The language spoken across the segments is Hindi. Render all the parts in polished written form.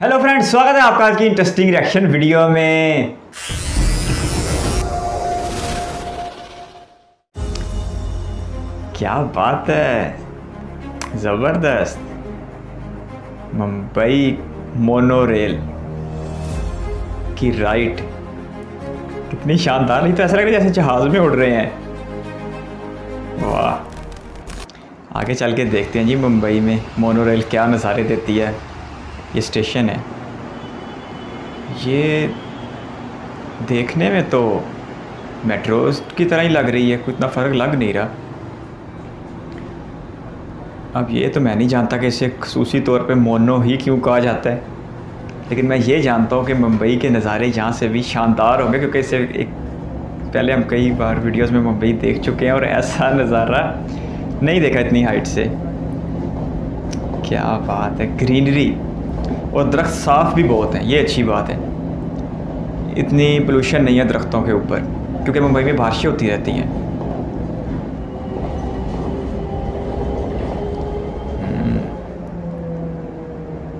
हेलो फ्रेंड्स, स्वागत है आपका आज की इंटरेस्टिंग रिएक्शन वीडियो में। क्या बात है, जबरदस्त। मुंबई मोनोरेल की राइड कितनी शानदार। नहीं तो ऐसा लग रहा है जैसे जहाज में उड़ रहे हैं। वाह, आगे चल के देखते हैं जी मुंबई में मोनोरेल क्या नज़ारे देती है। ये स्टेशन है, ये देखने में तो मेट्रोज की तरह ही लग रही है, कुछ इतना फ़र्क लग नहीं रहा। अब ये तो मैं नहीं जानता कि इसे ख़ुसूसी तौर पे मोनो ही क्यों कहा जाता है, लेकिन मैं ये जानता हूँ कि मुंबई के नज़ारे यहाँ से भी शानदार होंगे, क्योंकि इसे एक पहले हम कई बार वीडियोस में मुंबई देख चुके हैं और ऐसा नज़ारा नहीं देखा इतनी हाइट से। क्या बात है, ग्रीनरी और दरख्त साफ़ भी बहुत हैं, ये अच्छी बात है। इतनी पोल्यूशन नहीं है दरख्तों के ऊपर, क्योंकि मुंबई में बारिशें होती रहती हैं।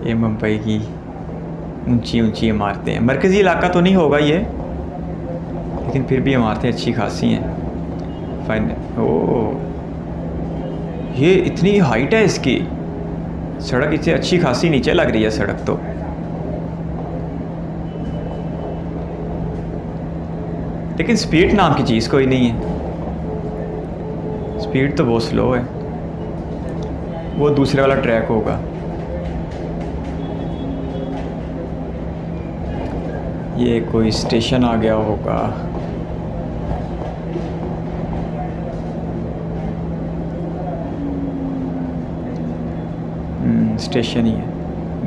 ये मुंबई की ऊंची ऊंची इमारतें हैं। मरकज़ी इलाका तो नहीं होगा ये, लेकिन फिर भी इमारतें अच्छी खासी हैं। फाइन। ओह, ये इतनी हाइट है इसकी। सड़क इससे अच्छी खासी नीचे लग रही है सड़क तो। लेकिन स्पीड नाम की चीज़ कोई नहीं है, स्पीड तो बहुत स्लो है। वो दूसरे वाला ट्रैक होगा। ये कोई स्टेशन आ गया होगा। स्टेशन ही है।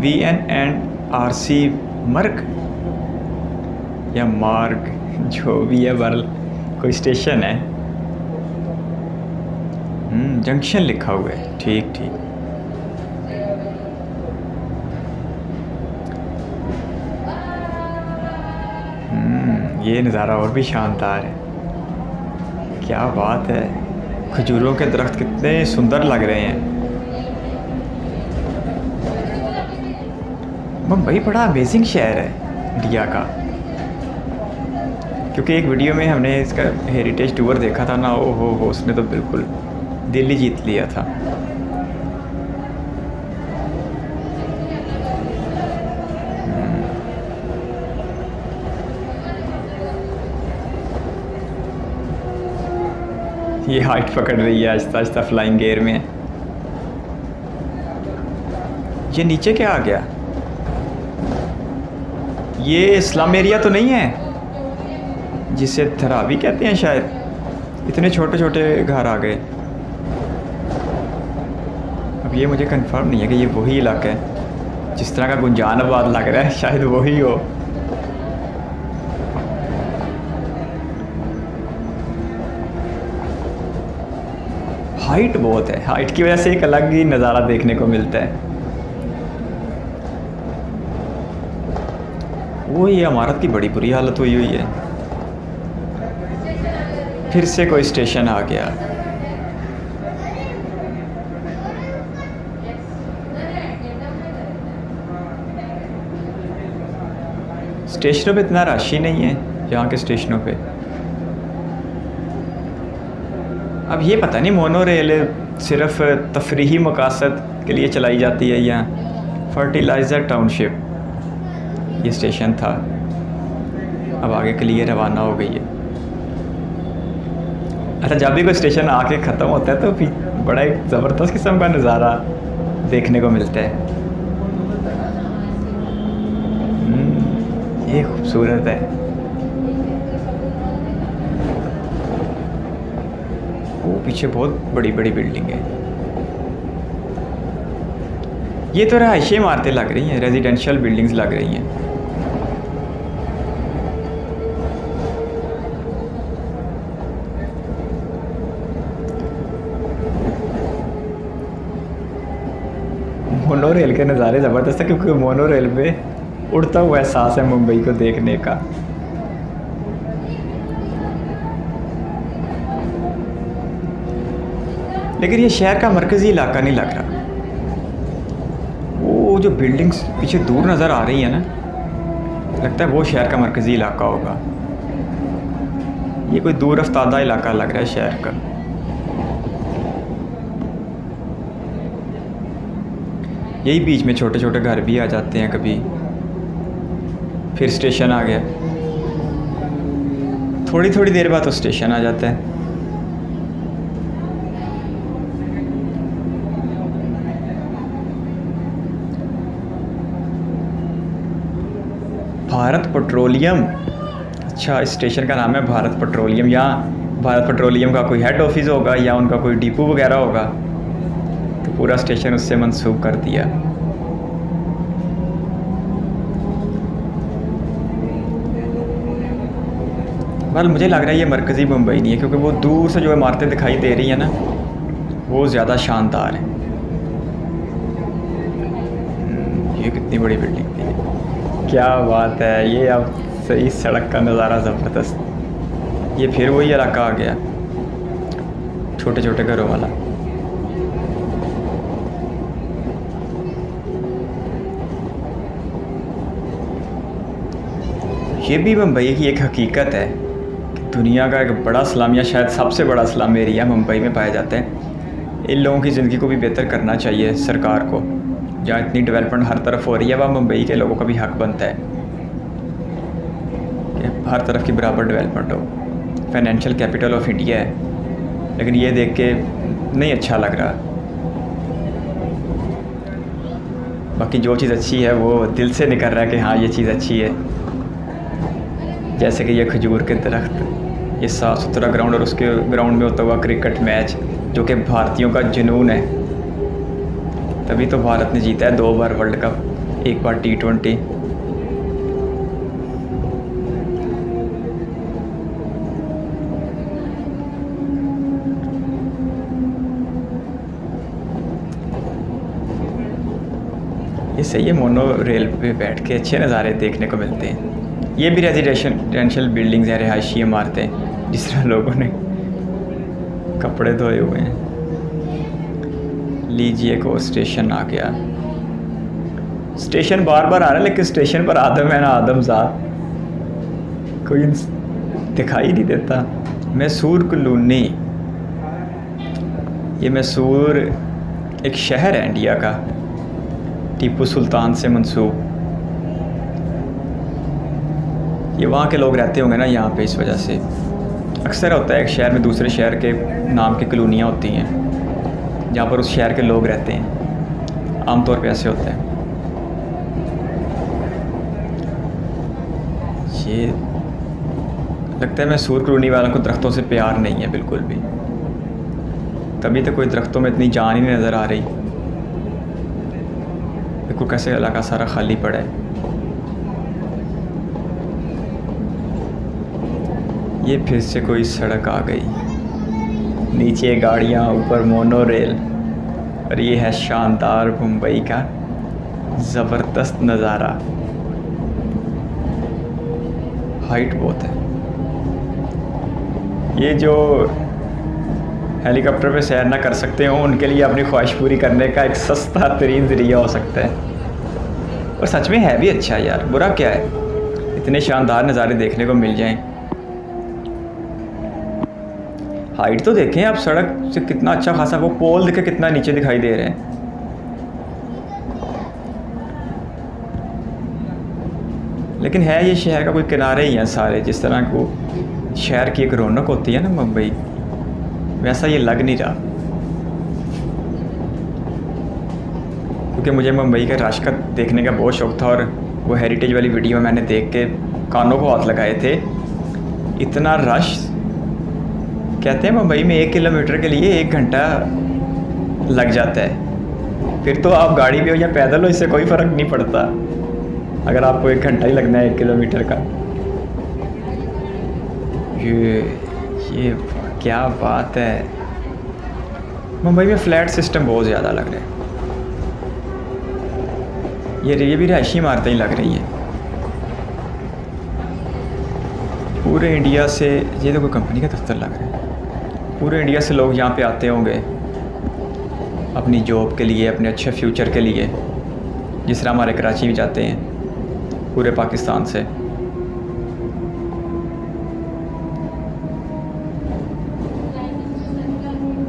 VN&RC मर्ग या मार्ग, जो भी है, बरल कोई स्टेशन है। जंक्शन लिखा हुआ है। ठीक ठीक। ये नज़ारा और भी शानदार है। क्या बात है, खजूरों के दरख्त कितने सुंदर लग रहे हैं। मुंबई बड़ा अमेजिंग शहर है इंडिया का, क्योंकि एक वीडियो में हमने इसका हेरिटेज टूर देखा था ना, ओ हो उसने तो बिल्कुल दिल ही जीत लिया था। ये हाइट पकड़ रही है आहिस्ता आहिस्ता, फ्लाइंग गियर में। ये नीचे क्या आ गया? ये स्लम एरिया तो नहीं है जिसे धरावी कहते हैं शायद? इतने छोटे छोटे घर आ गए। अब ये मुझे कंफर्म नहीं है कि ये वही इलाका है। जिस तरह का गुंजानाबाद लग रहा है शायद वही हो। हाइट बहुत है, हाइट की वजह से एक अलग ही नज़ारा देखने को मिलता है। वो ये इमारत की बड़ी बुरी हालत हुई हुई है। फिर से कोई स्टेशन आ गया। स्टेशनों पे इतना रश ही नहीं है यहाँ के स्टेशनों पे। अब ये पता नहीं मोनो रेल सिर्फ तफरीही मकासद के लिए चलाई जाती है या फर्टिलाइज़र टाउनशिप ये स्टेशन था। अब आगे के लिए रवाना हो गई है। अच्छा, जब भी कोई स्टेशन आके ख़त्म होता है तो फिर बड़ा एक ज़बरदस्त किस्म का नज़ारा देखने को मिलता है। ये खूबसूरत है। वो पीछे बहुत बड़ी बड़ी बिल्डिंग है। ये तो रहायशी इमारतें लग रही हैं, रेजिडेंशियल बिल्डिंग्स लग रही हैं। मोनो रेल के नज़ारे ज़बरदस्त है, क्योंकि मोनो रेल पे उड़ता हुआ एहसास है मुंबई को देखने का। लेकिन ये शहर का मरकज़ी इलाका नहीं लग रहा। वो वो जो बिल्डिंग्स पीछे दूर नज़र आ रही है ना, लगता है वो शहर का मरकज़ी इलाका होगा। ये कोई दूर अफ्तादा इलाका लग रहा है शहर का। यही बीच में छोटे छोटे घर भी आ जाते हैं कभी। फिर स्टेशन आ गया, थोड़ी थोड़ी देर बाद तो स्टेशन आ जाता है। भारत पेट्रोलियम, अच्छा इस स्टेशन का नाम है भारत पेट्रोलियम। यहाँ भारत पेट्रोलियम का कोई हेड ऑफिस होगा या उनका कोई डिपो वगैरह होगा, तो पूरा स्टेशन उससे मंसूब कर दिया। बल मुझे लग रहा है ये मरकज़ी मुंबई नहीं है, क्योंकि वो दूर से जो इमारतें दिखाई दे रही हैं ना, वो ज़्यादा शानदार है। ये कितनी बड़ी बिल्डिंग थी, क्या बात है। ये अब सही सड़क का नज़ारा ज़बरदस्त। ये फिर वही इलाका आ गया, छोटे छोटे घरों वाला। ये भी मुंबई की एक हकीकत है कि दुनिया का एक बड़ा स्लम, या शायद सबसे बड़ा स्लम एरिया मुंबई में पाया जाता है। इन लोगों की ज़िंदगी को भी बेहतर करना चाहिए सरकार को। जहाँ इतनी डेवलपमेंट हर तरफ हो रही है, वहाँ मुंबई के लोगों का भी हक बनता है कि हर तरफ की बराबर डेवलपमेंट हो। फाइनेंशियल कैपिटल ऑफ इंडिया है, लेकिन ये देख के नहीं अच्छा लग रहा। बाकी जो चीज़ अच्छी है वो दिल से निकल रहा है कि हाँ ये चीज़ अच्छी है। जैसे कि ये खजूर के दरख्त, ये साफ़ सुथरा ग्राउंड और उसके ग्राउंड में होता हुआ क्रिकेट मैच, जो कि भारतीयों का जुनून है। तभी तो भारत ने जीता है 2 बार वर्ल्ड कप, 1 बार T20। ये सही है, मोनो रेल पे बैठ के अच्छे नज़ारे देखने को मिलते हैं। ये भी रेजिडेंशियल बिल्डिंग्स हैं, रिहायशी इमारतें, जिस तरह लोगों ने कपड़े धोए हुए हैं। लीजिए को स्टेशन आ गया। स्टेशन बार बार आ रहा है, लेकिन स्टेशन पर आदम है ना आदमजाद, कोई दिखाई नहीं देता। मैसूर कॉलोनी, ये मैसूर एक शहर है इंडिया का, टीपू सुल्तान से मंसूब। ये वहाँ के लोग रहते होंगे ना यहाँ पे, इस वजह से अक्सर होता है एक शहर में दूसरे शहर के नाम की कॉलोनियाँ होती हैं, जहाँ पर उस शहर के लोग रहते हैं। आमतौर पे ऐसे होता है। ये लगता है मैसूर कॉलोनी वालों को दरख्तों से प्यार नहीं है बिल्कुल भी, तभी तो कोई दरख्तों में इतनी जान ही नहीं नज़र आ रही। देखो कैसे इलाका सारा खाली पड़ा है। ये फिर से कोई सड़क आ गई, नीचे गाड़ियाँ, ऊपर मोनो रेल, और ये है शानदार मुंबई का ज़बरदस्त नज़ारा। हाइट बहुत है। ये जो हेलीकॉप्टर पे सैर ना कर सकते हो, उनके लिए अपनी ख्वाहिश पूरी करने का एक सस्ता तरीन ज़रिया हो सकता है। और सच में है भी अच्छा यार, बुरा क्या है, इतने शानदार नज़ारे देखने को मिल जाएं। हाइट तो देखें आप, सड़क से कितना अच्छा खासा वो पोल देखे कितना नीचे दिखाई दे रहे हैं। लेकिन है ये शहर का कोई किनारे ही हैं सारे, जिस तरह को शहर की एक रौनक होती है ना मुंबई, वैसा ये लग नहीं रहा। क्योंकि मुझे मुंबई के रश का देखने का बहुत शौक़ था, और वो हेरिटेज वाली वीडियो मैंने देख के कानों को हाथ लगाए थे। इतना रश, कहते हैं मुंबई में 1 किलोमीटर के लिए 1 घंटा लग जाता है। फिर तो आप गाड़ी में हो या पैदल हो, इससे कोई फ़र्क नहीं पड़ता, अगर आपको 1 घंटा ही लगना है 1 किलोमीटर का। ये क्या बात है। मुंबई में फ्लैट सिस्टम बहुत ज़्यादा लग रहा है। ये भी रिहायशी इमारतें ही लग रही हैं पूरे इंडिया से। ये तो कोई कंपनी का दफ्तर लग रहा है। पूरे इंडिया से लोग यहाँ पे आते होंगे अपनी जॉब के लिए, अपने अच्छे फ्यूचर के लिए। जिस तरह हमारे कराची भी जाते हैं पूरे पाकिस्तान से।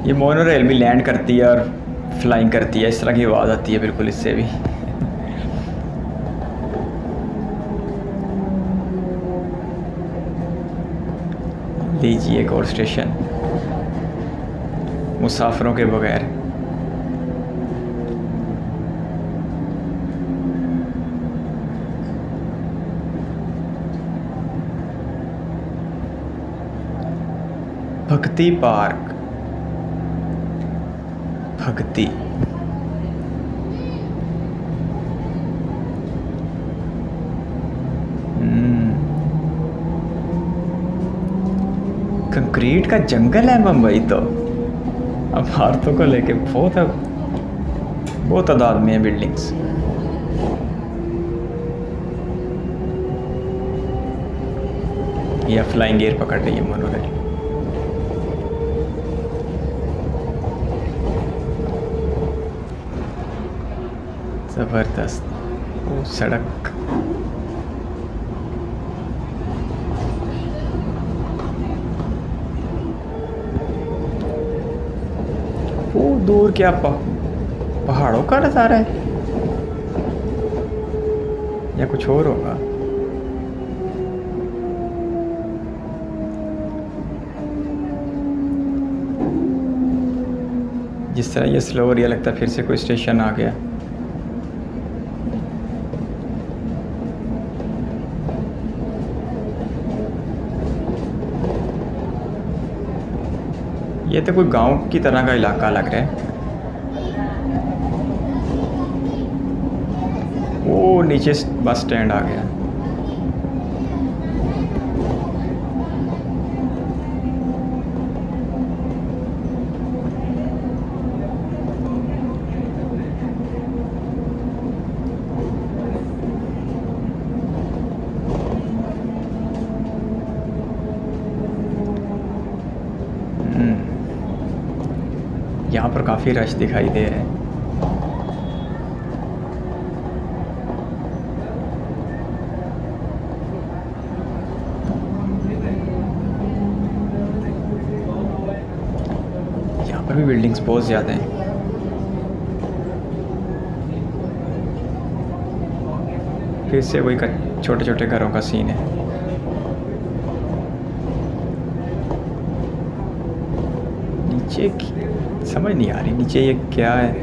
ये मोनो रेल भी लैंड करती है और फ्लाइंग करती है, इस तरह की आवाज़ आती है बिल्कुल इससे भी। लीजिए एक और स्टेशन मुसाफिरों के बगैर। भक्ति पार्क, भक्ति। कंक्रीट का जंगल है मुंबई तो। अब भारतों को लेके बहुत तादाद में है बिल्डिंग्स। या फ्लाइंग एयर पकड़ रही है मोनोरेल। जबरदस्त वो सड़क। वो दूर क्या पहाड़ों का नज़ारा है या कुछ और होगा। जिस तरह ये स्लो हो रहा लगता है फिर से कोई स्टेशन आ गया। ये तो कोई गांव की तरह का इलाका लग रहा है। वो नीचे बस स्टैंड आ गया। यहाँ पर काफ़ी रश दिखाई दे रहा है। यहाँ पर भी बिल्डिंग्स बहुत ज़्यादा हैं। फिर से वही छोटे छोटे घरों का सीन है। नीचे की समझ नहीं आ रही, नीचे ये क्या है।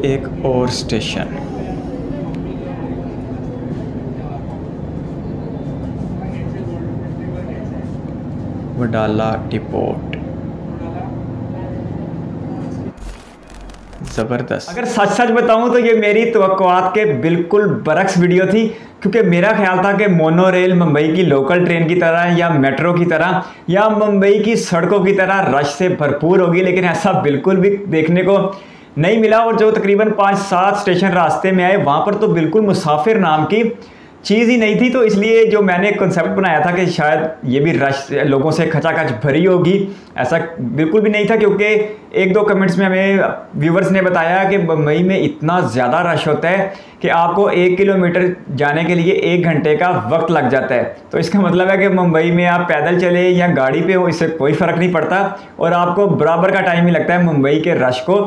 एक और स्टेशन वडाला डिपोट। ज़बरदस्त। अगर सच सच बताऊं तो ये मेरी तवक्कुआत के बिल्कुल बरक्स वीडियो थी, क्योंकि मेरा ख्याल था कि मोनो रेल मुंबई की लोकल ट्रेन की तरह या मेट्रो की तरह या मुंबई की सड़कों की तरह रश से भरपूर होगी, लेकिन ऐसा बिल्कुल भी देखने को नहीं मिला। और जो तकरीबन 5-7 स्टेशन रास्ते में आए वहाँ पर तो बिल्कुल मुसाफिर नाम की चीज़ ही नहीं थी। तो इसलिए जो मैंने एक कॉन्सेप्ट बनाया था कि शायद ये भी रश लोगों से खचाखच भरी होगी, ऐसा बिल्कुल भी नहीं था। क्योंकि 1-2 कमेंट्स में हमें व्यूवर्स ने बताया कि मुंबई में इतना ज़्यादा रश होता है कि आपको 1 किलोमीटर जाने के लिए 1 घंटे का वक्त लग जाता है। तो इसका मतलब है कि मुंबई में आप पैदल चले या गाड़ी पे हो, इससे कोई फ़र्क नहीं पड़ता और आपको बराबर का टाइम ही लगता है मुंबई के रश को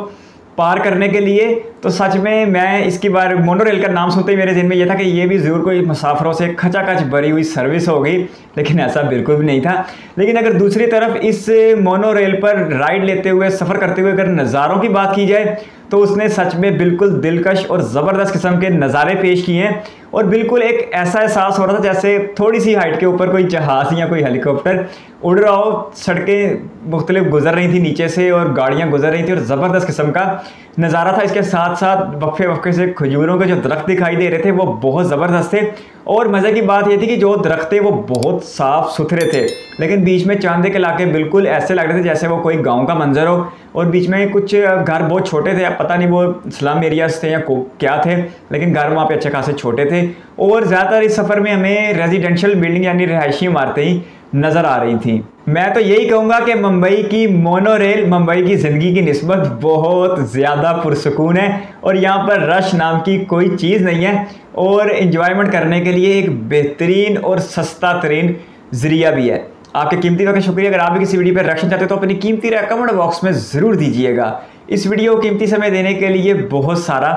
पार करने के लिए। तो सच में मैं इसकी बार मोनो रेल का नाम सुनते ही मेरे ज़हन में ये था कि ये भी ज़रूर कोई मुसाफिरों से खचाखच भरी हुई सर्विस होगी, लेकिन ऐसा बिल्कुल भी नहीं था। लेकिन अगर दूसरी तरफ इस मोनो रेल पर राइड लेते हुए, सफ़र करते हुए अगर नज़ारों की बात की जाए तो उसने सच में बिल्कुल दिलकश और ज़बरदस्त किस्म के नज़ारे पेश किए हैं। और बिल्कुल एक ऐसा एहसास हो रहा था जैसे थोड़ी सी हाइट के ऊपर कोई जहाज़ या कोई हेलीकॉप्टर उड़ रहा हो। सड़कें मुख्तलिफ गुजर रही थी नीचे से और गाड़ियाँ गुजर रही थी और ज़बरदस्त किस्म का नज़ारा था। इसके साथ साथ वक्फे वक्फे से खजूरों के जो दरख्त दिखाई दे रहे थे वो बहुत ज़बरदस्त थे। और मज़े की बात ये थी कि जो दरख्त थे वो बहुत साफ़ सुथरे थे, लेकिन बीच में चांदे के इलाके बिल्कुल ऐसे लग रहे थे जैसे वो कोई गांव का मंजर हो। और बीच में कुछ घर बहुत छोटे थे, खैर पता नहीं वो स्लम एरियाज थे या क्या थे, लेकिन घर वहाँ पे अच्छे खासे छोटे थे और ज़्यादातर इस सफ़र में हमें रेजिडेंशियल बिल्डिंग यानी रिहायशी इमारतें ही नज़र आ रही थी। मैं तो यही कहूँगा कि मुंबई की मोनोरेल मुंबई की ज़िंदगी की निस्बत बहुत ज़्यादा पुरसकून है और यहाँ पर रश नाम की कोई चीज़ नहीं है और इन्जॉयमेंट करने के लिए एक बेहतरीन और सस्ता तरीन ज़रिया भी है। आपके कीमती वक्त का शुक्रिया। अगर आप भी किसी वीडियो पर रिएक्शन चाहते हो तो अपनी कीमती राय कमेंट बॉक्स में ज़रूर दीजिएगा। इस वीडियो को कीमती समय देने के लिए बहुत सारा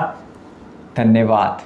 धन्यवाद।